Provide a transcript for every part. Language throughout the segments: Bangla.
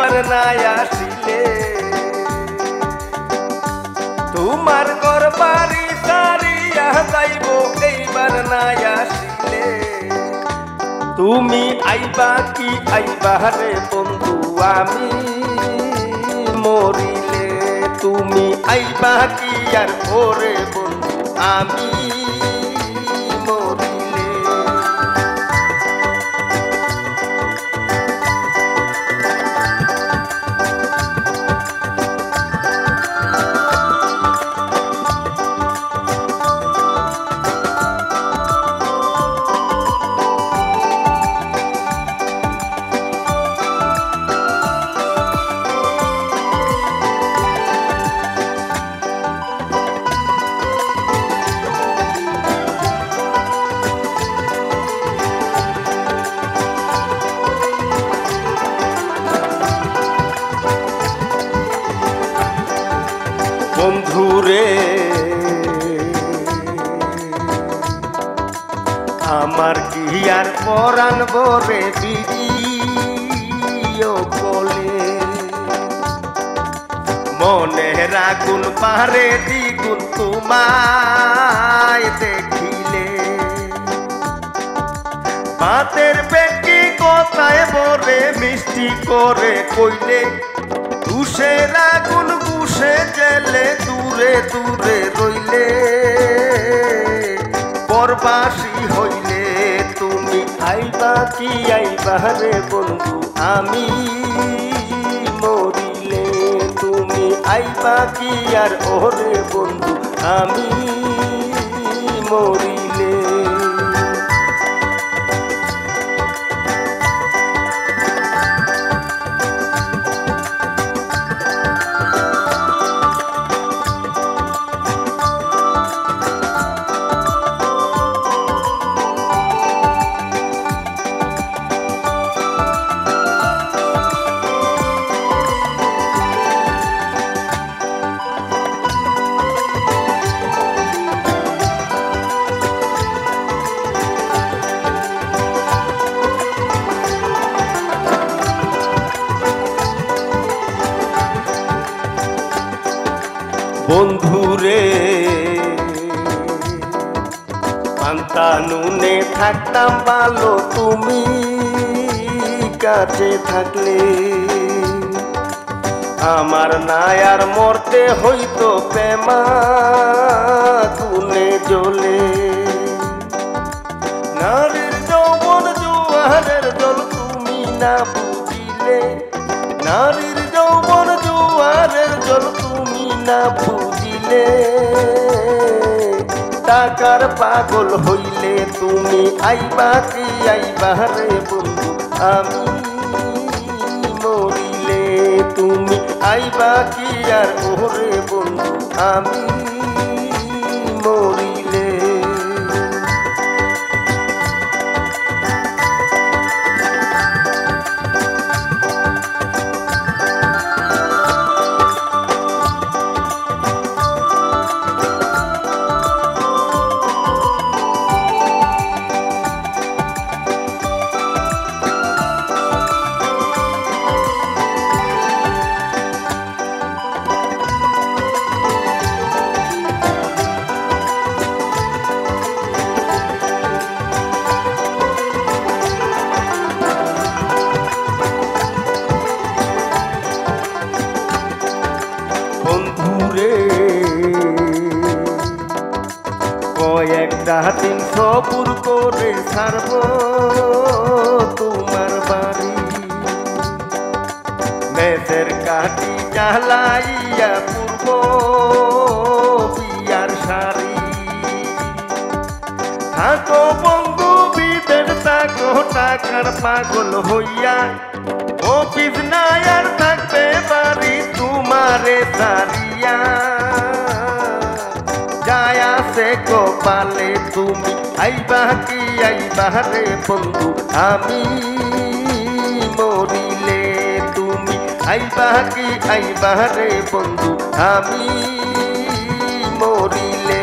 এইবার নাই আসিলে তোমার ঘর বাড়ি সারিয়া যাইব এইবার নাই আসিলে তুমি আইবা কি আইবা রে বন্ধু আমি মরিলে তুমি আইবা কি আর ওরে বন্ধু আমি মরিলে বন্ধুরে আমার কি আর পরাণ বরে ভিডিও কলে মনে রাগুন পারে দ্বিগুণ তোমায় দেখিলে ভাতের পেটি কথায় বলে মিষ্টি করে কইলে তুষের আগুন বুসে জেলে দূরে দূরে রইলে পরবাসী হইলে তুমি আইবা কি আইবা রে বন্ধু আমি মরিলে তুমি আইবা কি আর ওরে বন্ধু আমি মরিলে বন্ধুরে পান্তা নুনে থাকতাম ভালো তুমি কাছে থাকলে আমার নাই আর মরতে হইতো প্রেমা গুনে জ্বলে নারীর যৌবন জোয়ারের জল তুমি না বুঝিলে নারীর যৌবন জোয়ারের জল তুমি না বুঝিলে টাকার পাগল হইলে তুমি আইবা কি আইবা রে বন্ধু আমি মরিলে তুমি আইবা কি আর ওরে বন্ধু আমি মরিলে কয়েকটা দিন সবুর করে ছাড়ব তোমার বাড়ি মেসের কাটি জ্বালাইয়া পূর্ব বিয়ার শাড়ি থাকো বন্ধু বিদের থাকো টাকার পাগল হইয়া অফিস নাই আর থাকবে বাড়ি তোমারে সারিয়া যায়া সে কপালে তুমি আইবা কি আইবা রে বন্ধু আমি মরিলে তুমি আইবা কি আইবা রে বন্ধু আমি মরিলে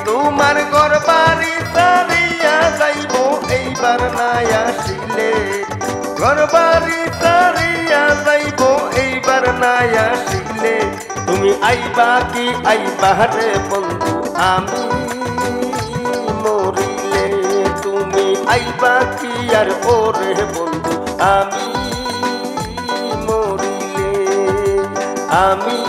তোমার ঘর বাড়ি সারিয়া যাইব এইবার নাই আসিলে ঘর বাড়ি সারিয়া যাইব একবার না আসিলে তুমি আইবা কি আইবা রে বন্ধু আমি মরিলে তুমি আইবা কি আর ওরে বন্ধু আমি মরিলে আমি